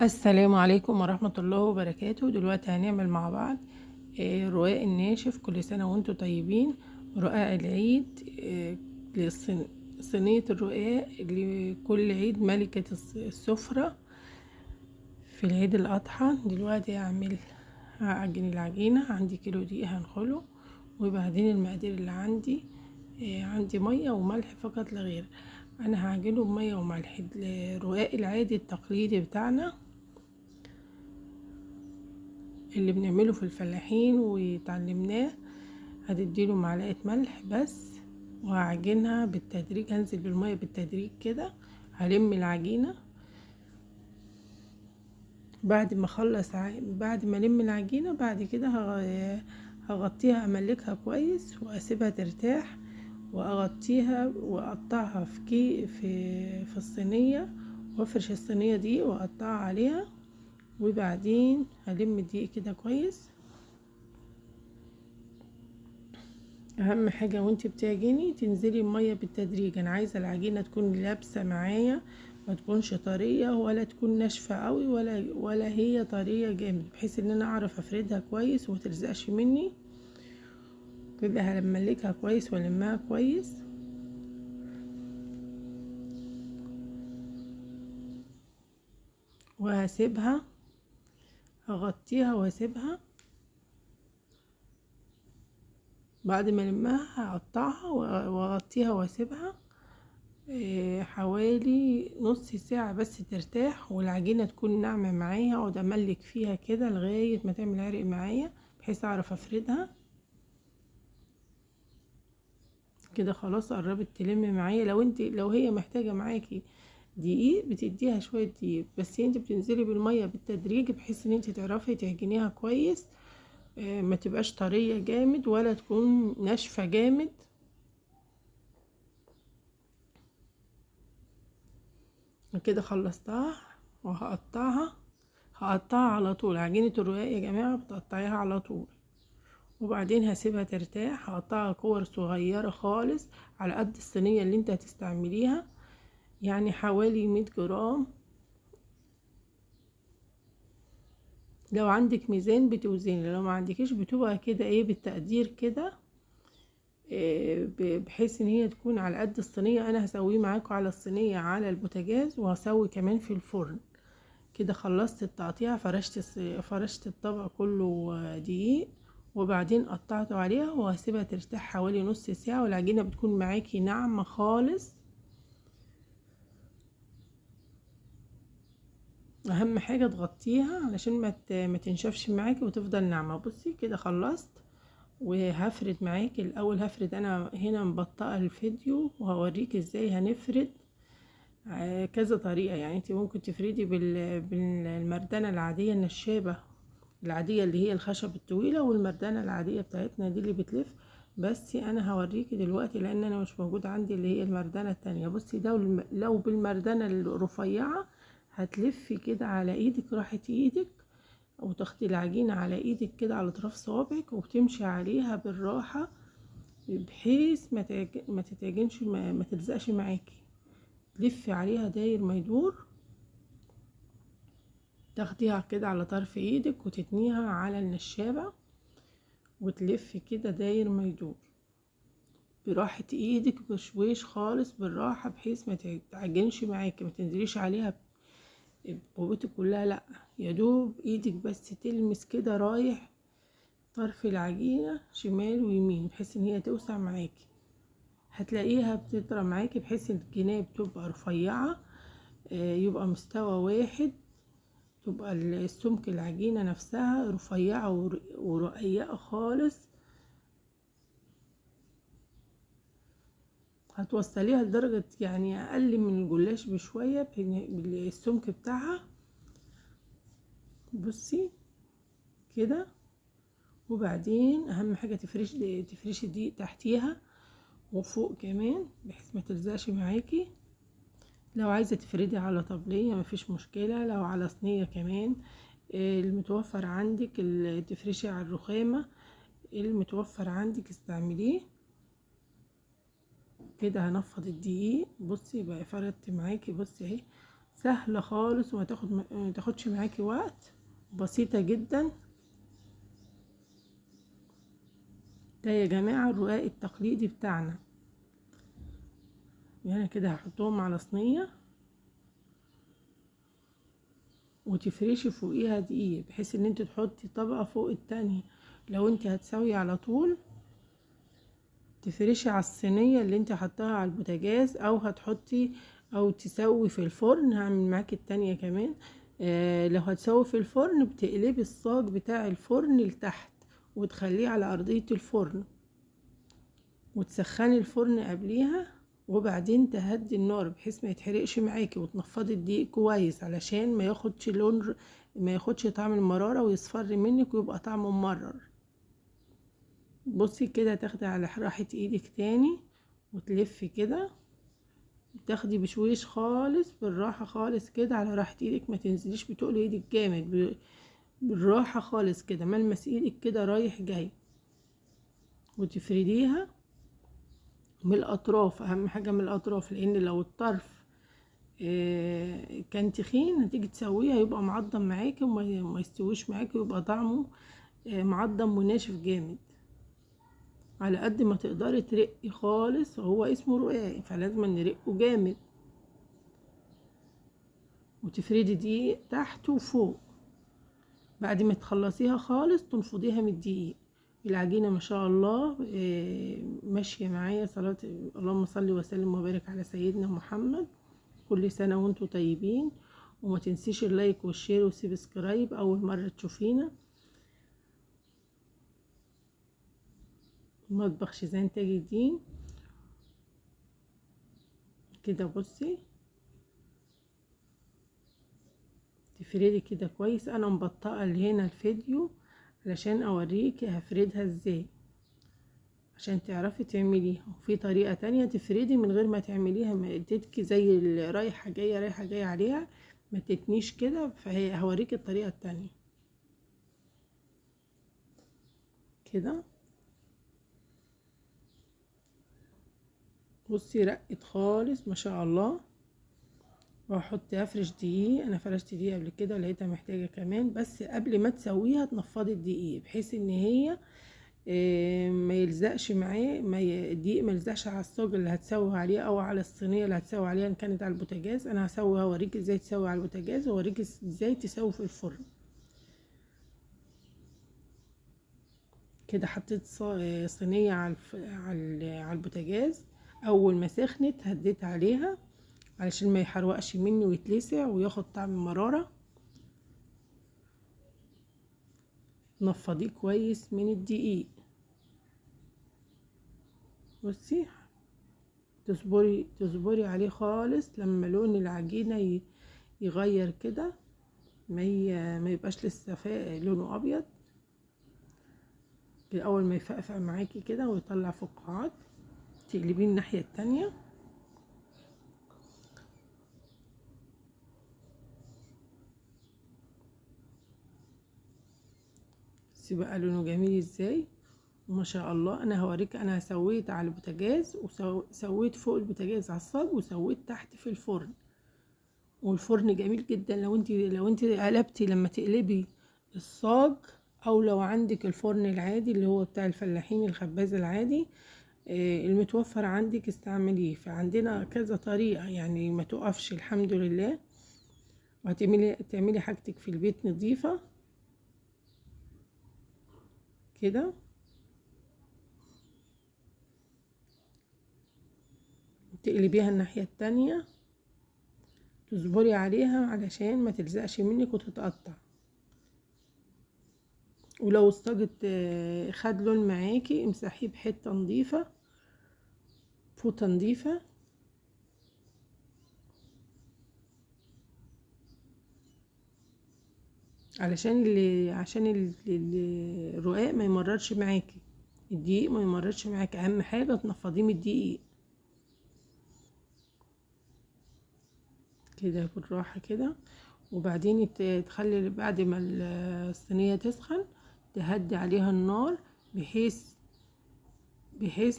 السلام عليكم ورحمة الله وبركاته. دلوقتي هنعمل مع بعض الرقاق الناشف. كل سنة وانتم طيبين. رقاق العيد، صينية الرقاق لكل عيد ملكة السفرة في العيد الأضحى. دلوقتي هعجن العجينة. عندي كيلو دقيق هنخله، وبعدين المقادير اللي عندي مية وملح فقط لا غير. انا هعجنه بمية وملح. الرقاق العادي التقليدي بتاعنا اللي بنعمله في الفلاحين وتعلمناه، هتديله معلقة ملح بس، وهعجنها بالتدريج. هنزل بالمية بالتدريج كده. هلم العجينة بعد ما الم العجينة. بعد كده هغطيها، املكها كويس واسيبها ترتاح، واغطيها واقطعها في الصينية، وافرش الصينية دي واقطعها عليها. وبعدين هلم الدقيق كده كويس. اهم حاجة وانت بتعجني تنزلي المية بالتدريج. انا عايزة العجينة تكون لابسة معايا، ما تكونش طرية ولا تكون ناشفة قوي ولا هي طرية جامد، بحيث ان انا اعرف افردها كويس وما تلزقش مني. كده هلملكها كويس والمها كويس. وهسيبها، هغطيها واسيبها. بعد ما المها هقطعها واغطيها واسيبها حوالي نص ساعة بس ترتاح، والعجينة تكون ناعمة معايا. اقعد املك فيها كده لغاية ما تعمل عرق معايا، بحيث اعرف افردها. كده خلاص قربت تلم معايا. لو هي محتاجة معاكي دقيق بتديها شوية دقيق، بس انت بتنزلي بالمية بالتدريج بحيث ان انت تعرفي تعجنيها كويس. ما تبقاش طرية جامد ولا تكون ناشفة جامد. كده خلصتها هقطعها على طول. عجينة الرقاق يا جماعة بتقطعيها على طول، وبعدين هسيبها ترتاح. هقطعها كور صغيرة خالص على قد الصينية اللي انت هتستعمليها، يعني حوالي 100 جرام. لو عندك ميزان بتوزني، لو ما عندكيش بتبقى كده بالتقدير كده. بحيث ان هي تكون على قد الصينية. انا هسويه معاكم على الصينية على البوتاجاز، وهسوي كمان في الفرن. كده خلصت التقطيع. فرشت الطبق كله دقيق، وبعدين قطعته عليها وهسيبها ترتاح حوالي نص ساعة، والعجينة بتكون معاكي ناعمة خالص. اهم حاجة تغطيها علشان ما تنشفش معاكي وتفضل ناعمة. بصي كده خلصت. وهفرد معاكي الاول. هفرد انا هنا مبطئة الفيديو وهوريك ازاي هنفرد كذا طريقة. يعني انت ممكن تفردي بالمردانة العادية النشابة العادية اللي هي الخشب الطويلة، والمردانة العادية بتاعتنا دي اللي بتلف. بس انا هوريكي دلوقتي لان انا مش موجود عندي اللي هي المردانة التانية. بصي ده لو بالمردانة الرفيعة هتلفي كده على ايدك، راحة ايدك، وتاخدي العجينة على ايدك كده على اطراف صوابعك، وبتمشي عليها بالراحة بحيث ما تتعجنش، ما تلزقش معاكي. تلفي عليها داير ما يدور. تاخديها كده على طرف ايدك وتتنيها على النشابة، وتلفي كده داير ما يدور براحة ايدك، بشويش خالص بالراحة، بحيث ما تتعجنش معاكي. ما تنزليش عليها بقوتك كلها، لا، يا دوب ايدك بس تلمس كده رايح طرف العجينة شمال ويمين، بحيث ان هي توسع معاكي. هتلاقيها بتطرى معاكي بحيث ان الجناب تبقى رفيعة، يبقى مستوى واحد. تبقى السمك العجينة نفسها رفيعة ورقيقة خالص. هتوصليها لدرجة يعني اقل من الجلاش بشوية بالسمك بتاعها. بصي كده. وبعدين اهم حاجة تفرشي دي تحتيها وفوق كمان، بحيث ما تلزقش معاكي. لو عايزة تفردي على طبلية مفيش مشكلة، لو على صينية كمان. المتوفر عندك تفرشي على الرخامة. المتوفر عندك استعمليه. كده هنفض الدقيق. بصي بقى فردت معاكي. بصي اهي سهلة خالص وما تاخدش معاكي وقت، بسيطة جدا. ده يا جماعة الرقاق التقليدي بتاعنا. يعني كده هحطهم على صينية وتفرشي فوقيها دقيق، بحيث ان انت تحطي طبقة فوق التانية. لو انت هتسوي على طول تفرشي على الصينية اللي انت حطاها على البوتاجاز، او هتحطي او تسوي في الفرن. هعمل معاكي التانية كمان. لو هتسوي في الفرن بتقلبي الصاج بتاع الفرن لتحت وتخليه على ارضية الفرن، وتسخني الفرن قبليها، وبعدين تهدي النار بحيث ما يتحرقش معاكي، وتنفضي الدقيق كويس علشان ما ياخدش لون، ما ياخدش طعم المرارة ويصفر منك ويبقى طعمه ممرر. بصي كده تاخدي على راحة ايدك تاني وتلفي كده، تاخدي بشويش خالص بالراحة خالص كده على راحة ايدك، ما تنزليش بتقل ايدك جامد، بالراحة خالص كده، ملمس ايدك كده رايح جاي، وتفرديها من الاطراف. اهم حاجة من الاطراف، لان لو الطرف كان تخين هتيجي تسويها يبقى معضم معاكي وما يستويش معاكي، ويبقى طعمه معضم وناشف جامد. على قد ما تقدري ترقي خالص، وهو اسمه رقاق فلازم نرقه جامد. وتفردي دقيق تحت وفوق. بعد ما تخلصيها خالص تنفضيها من الدقيق. العجينة ما شاء الله ماشية معايا. صلاة اللهم صل وسلم وبارك على سيدنا محمد. كل سنة وانتم طيبين، وما تنسيش اللايك والشير وسبسكرايب اول مرة تشوفينا. مطبخ شيزان تاج الدين كده. بصي تفردي كده كويس. انا مبطئه هنا الفيديو علشان اوريكي هفردها ازاي عشان تعرفي تعمليها. وفي طريقه تانية تفردي من غير ما تعمليها، ما تتكي زي رايحه جايه رايحه جايه عليها، ما تتنيش كده. فهي هوريكي الطريقه التانية كده. بصي رقت خالص ما شاء الله. واحط افرش دقيق. انا فرشت دقيق قبل كده ولقيتها محتاجه كمان، بس قبل ما تسويها تنفضي الدقيق بحيث ان هي ما يلزقش معاه، الدقيق ما يلزقش على الصاج اللي هتسوي عليه او على الصينيه اللي هتسوي عليها ان كانت على البوتاجاز. انا هسوي هوريك ازاي تسوي على البوتاجاز، وهوريك ازاي تسوي في الفرن كده. حطيت صينيه على البوتاجاز. اول ما سخنت هديت عليها علشان ما يحرقش مني ويتلسع وياخد طعم مرارة. نفضيه كويس من الدقيق. بصي تصبري عليه خالص لما لون العجينة يغير كده، ما يبقاش لسه لونه ابيض. اول ما يفقفق معاكي كده ويطلع فقاعات تقلبيه الناحية التانية. بصي بقى لونه جميل ازاي ما شاء الله. انا هوريك. انا سويت على البوتاجاز وسويت فوق البوتاجاز على الصاج، وسويت تحت في الفرن. والفرن جميل جدا. لو انت قلبتي لما تقلبي الصاج، او لو عندك الفرن العادي اللي هو بتاع الفلاحين الخباز العادي المتوفر عندك استعمليه. فعندنا كذا طريقة يعني ما تقفش الحمد لله. تعملي حاجتك في البيت نظيفة كده. تقلبيها الناحية التانية، تصبري عليها علشان ما تلزقش منك وتتقطع. ولو الصاج خد لون معاكي امسحيه بحته نظيفه، فوطه نظيفه، عشان الرقاق ما يمررش معاكي، الدقيق ما يمررش معاكي. اهم حاجه تنفضيه من الدقيق كده بالراحه كده. وبعدين تخلي بعد ما الصينيه تسخن تهدي عليها النار بحيث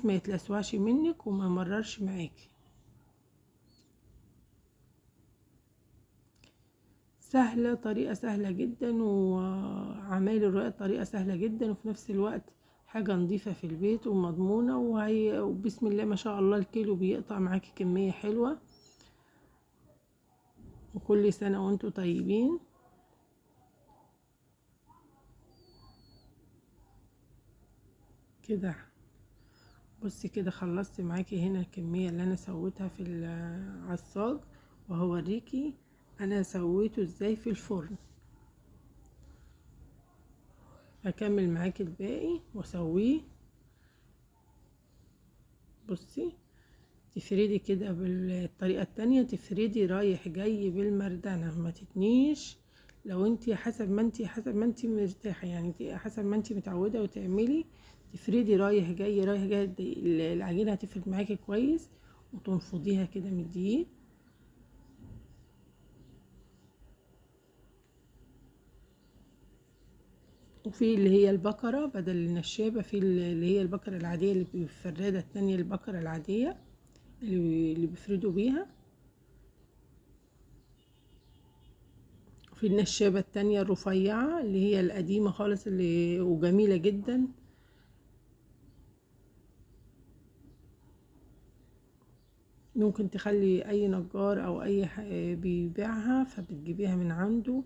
ما يتلسوعش منك وما يمررش معاكي. سهلة، طريقة سهلة جدا، وعمايل الرقاق طريقة سهلة جدا، وفي نفس الوقت حاجة نظيفة في البيت ومضمونة، وبسم الله ما شاء الله الكيلو بيقطع معاكي كمية حلوة. وكل سنة وانتوا طيبين. كده بصي كده خلصت معاكي هنا الكمية اللي انا سويتها في العصاج، وهوريكي انا سويته ازاي في الفرن. هكمل معاكي الباقي واسويه. بصي تفردي كده بالطريقة التانية، تفردي رايح جاي بالمردانة، ما تتنيش. لو انتي حسب ما انتي مرتاحة، يعني انتي حسب ما انتي متعودة وتعملي، تفردي رايح جاي رايح جاي. العجينة هتفرد معاكي كويس، وتنفضيها كده من الدقيق. وفي اللي هي البكرة بدل النشابة، في اللي هي البكرة العادية اللي بالفرادة التانية، البكرة العادية اللي بيفردوا بيها. في النشابة التانية الرفيعة اللي هي القديمة خالص، وجميلة جدا. ممكن تخلي اي نجار او اي بيبيعها فبتجيبيها من عنده،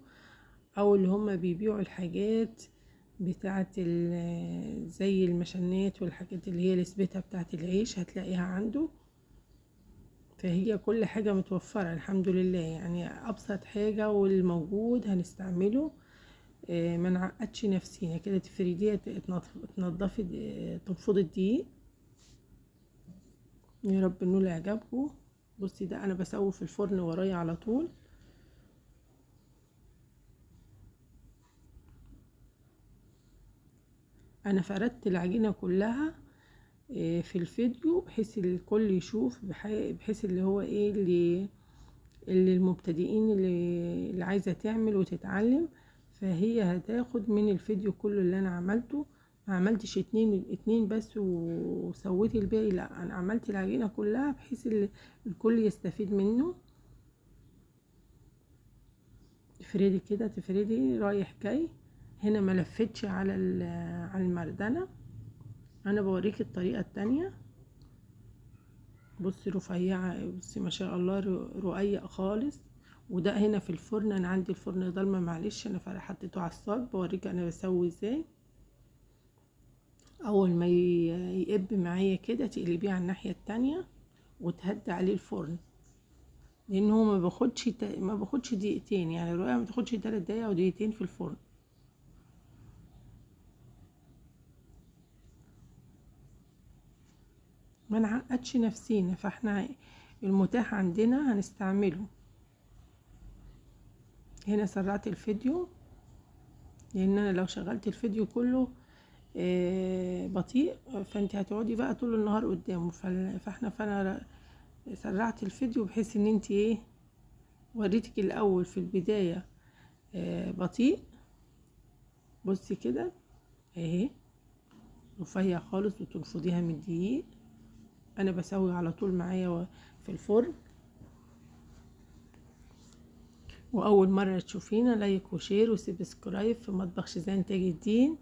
او اللي هما بيبيعوا الحاجات بتاعة زي المشنات والحاجات اللي هي لسبتها بتاعة العيش هتلاقيها عنده. فهي كل حاجة متوفرة الحمد لله، يعني ابسط حاجة والموجود هنستعمله. ما نعقدش نفسينا كده. تفرديها، تنضفي، تنفضي الدقيق. يا رب النول اعجابكم. بصي ده انا بسوي في الفرن ورايا على طول. انا فردت العجينة كلها في الفيديو بحيث الكل يشوف، بحيث اللي هو ايه اللي المبتدئين اللي عايزة تعمل وتتعلم، فهي هتاخد من الفيديو كله اللي انا عملته. ما عملتش اتنين بس وسويت الباقي، لا انا عملت العجينة كلها بحيث الكل يستفيد منه. تفردي كده، تفردي رايح جاي. هنا ما لفتش على المردنة. انا بوريك الطريقة التانية. بصي رفيعة، بصي ما شاء الله رقيق خالص. وده هنا في الفرن، انا عندي الفرن ضلمه معلش، انا حطيته على الصاج بوريك انا بسوي ازاي. اول ما يقب معايا كده تقلبيه على الناحيه التانية وتهدي عليه الفرن، لان هو ما باخدش دقيقتين، يعني الرقيق ما تاخدش 3 دقايق او دقيقتين في الفرن. ما نعقدش نفسينا، فاحنا المتاح عندنا هنستعمله. هنا سرعت الفيديو، لان انا لو شغلت الفيديو كله بطيء فانت هتقعدي بقى طول النهار قدامه. فانا سرعت الفيديو بحيث ان انت ايه، وريتك الاول في البداية بطيء. بصي كده اهي رفيع خالص، وتنفضيها من الدقيق. انا بسوي على طول معايا في الفرن. واول مرة تشوفينا لايك وشير وسبسكرايب في مطبخ شيزان تاج الدين،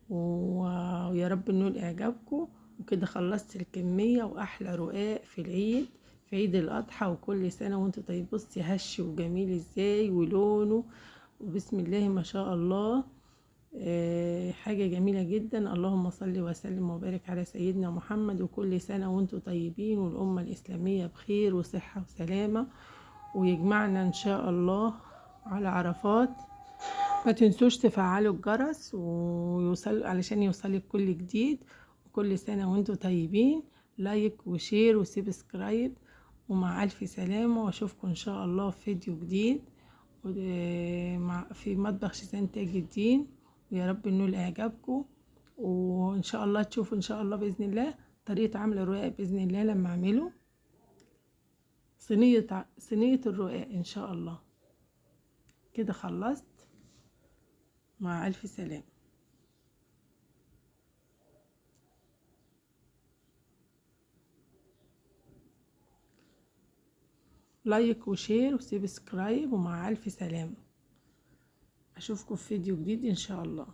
ويا رب نول اعجابكم. وكده خلصت الكمية، واحلى رقاق في العيد، في عيد الاضحى، وكل سنة وانت طيب. بصي هش وجميل ازاي ولونه، وبسم الله ما شاء الله. حاجة جميلة جدا. اللهم صل وسلم وبارك على سيدنا محمد. وكل سنة وانتم طيبين، والأمة الإسلامية بخير وصحة وسلامة، ويجمعنا إن شاء الله على عرفات. ما تنسوش تفعلوا الجرس علشان يوصلك كل جديد. وكل سنة وانتم طيبين. لايك وشير وسبسكرايب، ومع ألف سلامة، واشوفكم إن شاء الله في فيديو جديد في مطبخ شيزان تاج الدين. ويا رب النول اعجابكم، وان شاء الله تشوفوا ان شاء الله باذن الله طريقه عمل الرقاق باذن الله لما اعمله صينيه الرقاق ان شاء الله. كده خلصت. مع الف سلامه. لايك وشير وسبسكرايب، ومع الف سلامة. اشوفكم في فيديو جديد ان شاء الله.